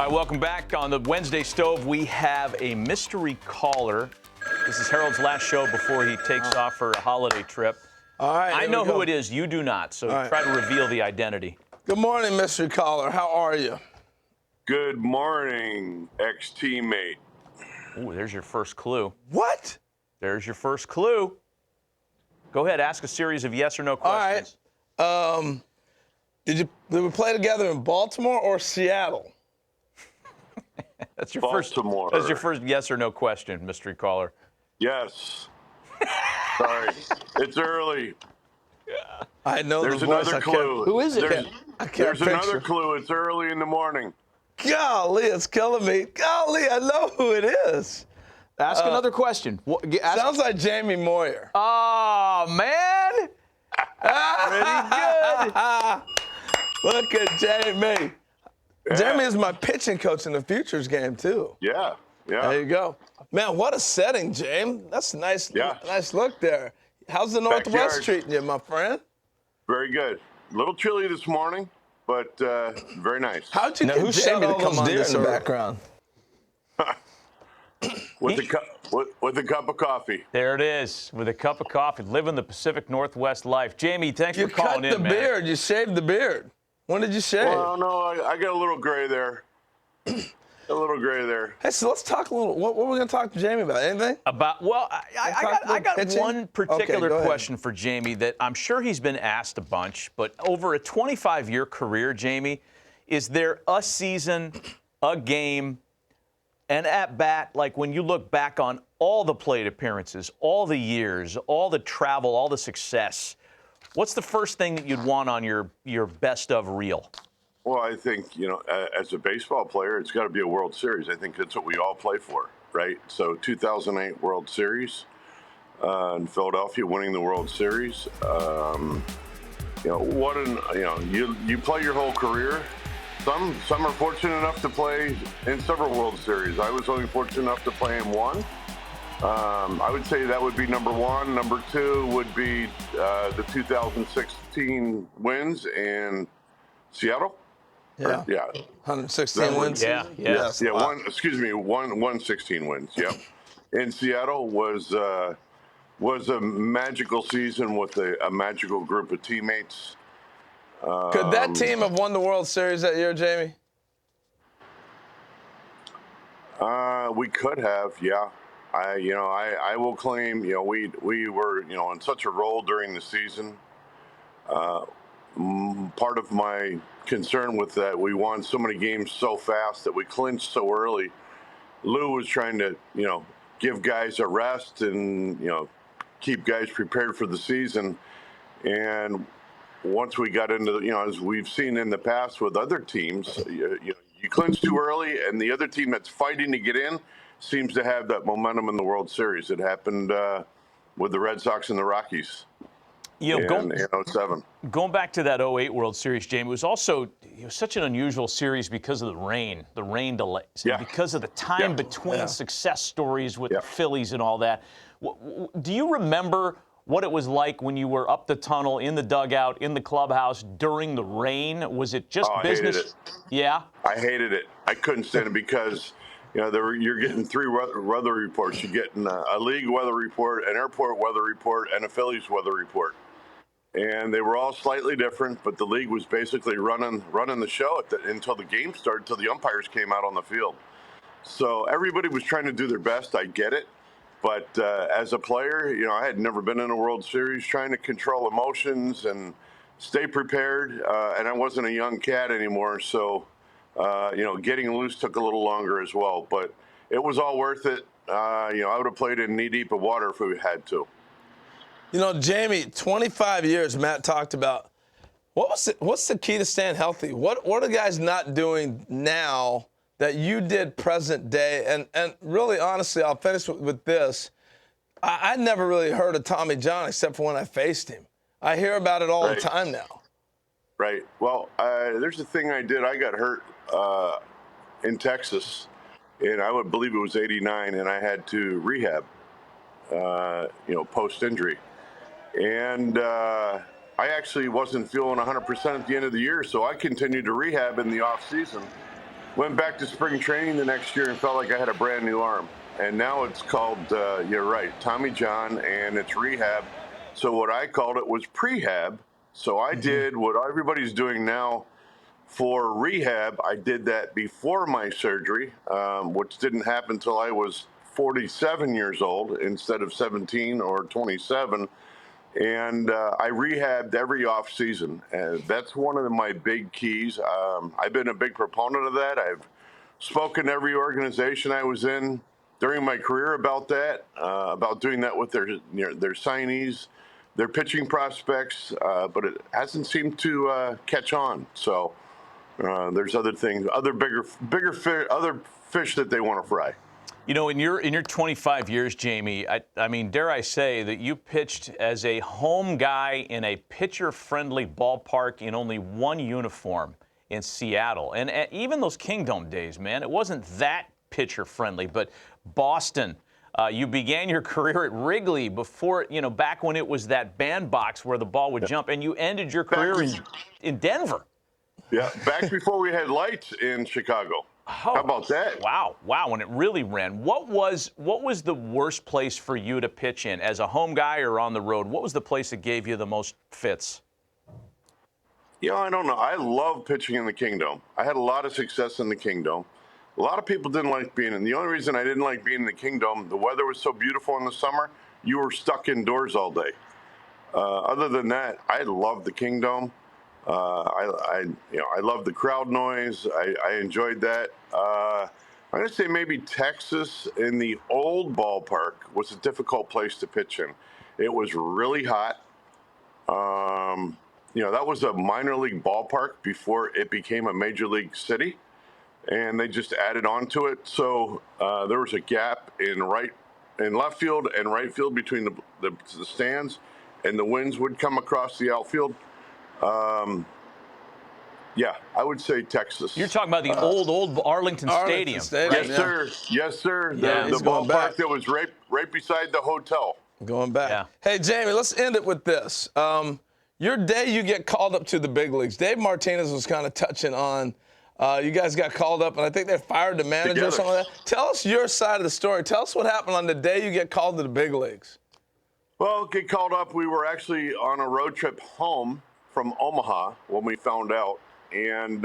All right, welcome back. On the Wednesday Stove, we have a mystery caller. This is Harold's last show before he takes off for a holiday trip. All right. I know who it is. You do not, so try to reveal the identity. Good morning, mystery caller. How are you? Good morning, ex-teammate. Ooh, there's your first clue. What? There's your first clue. Go ahead, ask a series of yes or no questions. All right. Did we play together in Baltimore or Seattle? That's your Baltimore. That's your first yes or no question, mystery caller. Yes. Sorry, it's early. I know There's the voice. another clue. Who is it? There's another clue. It's early in the morning. Golly, it's killing me. Golly, I know who it is. Ask another question. Sounds like Jamie Moyer. Oh, man. Pretty good. Look at Jamie. Yeah. Jamie is my pitching coach in the Futures game, too. Yeah. There you go. Man, what a setting, James. That's a nice look there. How's the Northwest Backyard. treating you, my friend? Very good. A little chilly this morning, but very nice. How'd you get Jamie to come on this in the background? With a cup of coffee. There it is, with a cup of coffee, living the Pacific Northwest life. Jamie, thanks for calling in, man. You cut the beard. You shaved the beard. When did you shave? Well, no, I got a little gray there. A little gray there. Hey, so let's talk a little. What were we going to talk to Jamie about? Anything? I got pitching? one particular Okay, question for Jamie that I'm sure he's been asked a bunch, but over a 25-year career, Jamie, is there a season, a game, an at-bat, like when you look back on all the plate appearances, all the years, all the travel, all the success, what's the first thing that you'd want on your best of reel? Well, I think, as a baseball player, it's got to be a World Series. I think that's what we all play for, right? So 2008 World Series in Philadelphia, winning the World Series. You play your whole career. Some are fortunate enough to play in several World Series. I was only fortunate enough to play in one. I would say that would be number one. Number two would be the 2016 wins in Seattle. Yeah. 116 wins. Yeah. Yes. Yeah. 116 wins. Yep. In Seattle was a magical season with a magical group of teammates. Could that team have won the World Series that year, Jamie? We could have, yeah. I will claim, we were, in such a role during the season. Part of my concern with that, we won so many games so fast that we clinched so early. Lou was trying to, give guys a rest and, keep guys prepared for the season. And once we got into, as we've seen in the past with other teams, you clinch too early, and the other team that's fighting to get in seems to have that momentum in the World Series. It happened with the Red Sox and the Rockies in 07. Going back to that 08 World Series, Jamie, it was also such an unusual series because of the rain delays, and because of the time between success stories with the Phillies and all that. Do you remember what it was like when you were up the tunnel, in the dugout, in the clubhouse during the rain? Was it just business? I hated it. Yeah? I hated it. I couldn't stand it because, you're getting three weather reports. You're getting a league weather report, an airport weather report, and a Phillies weather report. And they were all slightly different, but the league was basically running the show until the game started, until the umpires came out on the field. So everybody was trying to do their best. I get it. But as a player, I had never been in a World Series, trying to control emotions and stay prepared. And I wasn't a young cat anymore. So, getting loose took a little longer as well. But it was all worth it. I would have played in knee-deep of water if we had to. Jamie, 25 years, Matt talked about. What's the key to staying healthy? What are the guys not doing now that you did present day? And really, honestly, I'll finish with this. I never really heard of Tommy John except for when I faced him. I hear about it all the time now. Right. Well, there's a thing I did. I got hurt in Texas, and I would believe it was '89, and I had to rehab, post-injury. And I actually wasn't feeling 100% at the end of the year, so I continued to rehab in the off season. Went back to spring training the next year and felt like I had a brand new arm. And now it's called, you're right, Tommy John, and it's rehab. So what I called it was prehab. So I did what everybody's doing now for rehab. I did that before my surgery, which didn't happen until I was 47 years old instead of 17 or 27. And I rehabbed every off season, and that's one of my big keys. I've been a big proponent of that. I've spoken to every organization I was in during my career about that, about doing that with their signees, their pitching prospects, but it hasn't seemed to catch on. So there's other things, other other fish that they want to fry. You know, in your 25 years, Jamie, I mean, dare I say that you pitched as a home guy in a pitcher-friendly ballpark in only one uniform in Seattle. And even those Kingdome days, man, it wasn't that pitcher-friendly. But Boston, you began your career at Wrigley before, back when it was that bandbox where the ball would jump, and you ended your career in Denver. Yeah, back before we had lights in Chicago. How about that? Wow, when it really ran. What was the worst place for you to pitch in as a home guy or on the road? What was the place that gave you the most fits? I don't know. I love pitching in the Kingdome. I had a lot of success in the Kingdome. A lot of people didn't like being in. The only reason I didn't like being in the Kingdome, the weather was so beautiful in the summer. You were stuck indoors all day. Other than that, I loved the Kingdome. I love the crowd noise. I enjoyed that. I'm going to say maybe Texas in the old ballpark was a difficult place to pitch in. It was really hot. That was a minor league ballpark before it became a major league city, and they just added on to it. So there was a gap in left field and right field between the stands, and the winds would come across the outfield. Yeah, I would say Texas. You're talking about the old Arlington Stadium. Yes, sir. Yes, sir. Yeah, the ballpark that was right beside the hotel. Going back. Yeah. Hey, Jamie, let's end it with this. Your day you get called up to the big leagues. Dave Martinez was kind of touching on you guys got called up, and I think they fired the manager or something like that. Tell us your side of the story. Tell us what happened on the day you get called to the big leagues. Well, get called up. We were actually on a road trip home from Omaha when we found out. And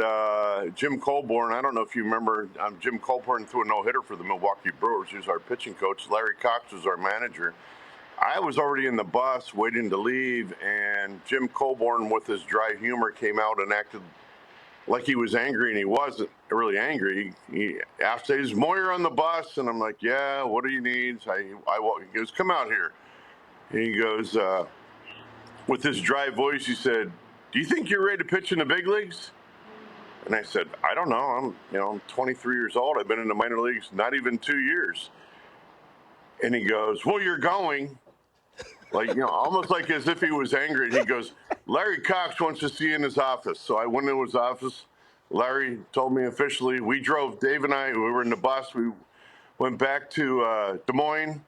Jim Colborn, I don't know if you remember, Jim Colborn threw a no-hitter for the Milwaukee Brewers. He was our pitching coach. Larry Cox was our manager. I was already in the bus waiting to leave, and Jim Colborn, with his dry humor, came out and acted like he was angry, and he wasn't really angry. He asked, "Is Moyer on the bus?" And I'm like, "Yeah, what do you need?" He goes, "Come out here." And he goes, with his dry voice, he said, "Do you think you're ready to pitch in the big leagues?" And I said, "I don't know. I'm 23 years old. I've been in the minor leagues not even 2 years." And he goes, "Well, you're going." Almost like as if he was angry. And he goes, "Larry Cox wants to see you in his office." So I went into his office. Larry told me officially. Dave and I, we were in the bus. We went back to Des Moines,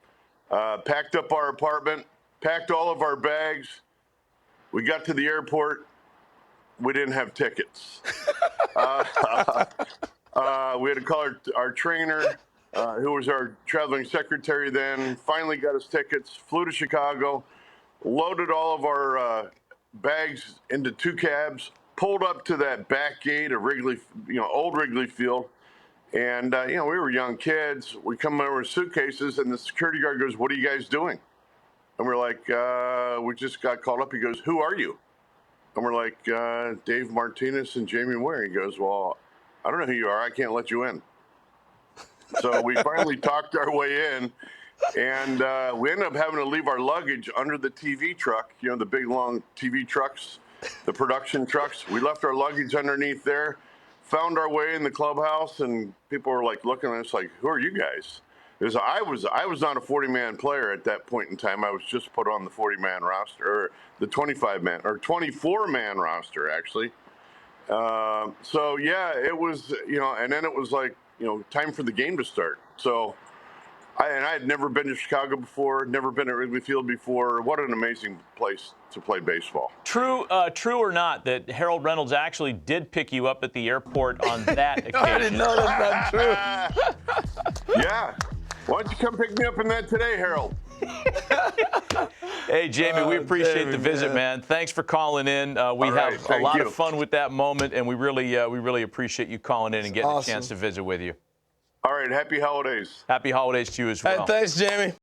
packed up our apartment, packed all of our bags. We got to the airport. We didn't have tickets. We had to call our trainer, who was our traveling secretary then, finally got us tickets, flew to Chicago, loaded all of our bags into 2 cabs, pulled up to that back gate of Wrigley, old Wrigley Field. And, we were young kids. We come over with suitcases, and the security guard goes, "What are you guys doing?" And we're like, "We just got called up." He goes, "Who are you?" And we're like, "Dave Martinez and Jamie Moyer." He goes, "Well, I don't know who you are. I can't let you in." So we finally talked our way in, and we ended up having to leave our luggage under the TV truck, the big, long TV trucks, the production trucks. We left our luggage underneath there, found our way in the clubhouse, and people were looking at us like, "Who are you guys?" Because I was not a 40-man player at that point in time. I was just put on the 40-man roster, or the 25-man, or 24-man roster, actually. It was, and then it was time for the game to start. So I had never been to Chicago before, never been to Wrigley Field before. What an amazing place to play baseball. True or not that Harold Reynolds actually did pick you up at the airport on that occasion? I didn't know that's not true. Yeah. Why don't you come pick me up in that today, Harold? Hey, Jamie, we appreciate Jamie, the visit, man. Thanks for calling in. We right, have a thank lot you. of fun with that moment, and we really appreciate you calling in and getting awesome. a chance to visit with you. All right. Happy holidays. Happy holidays to you as well. Hey, thanks, Jamie.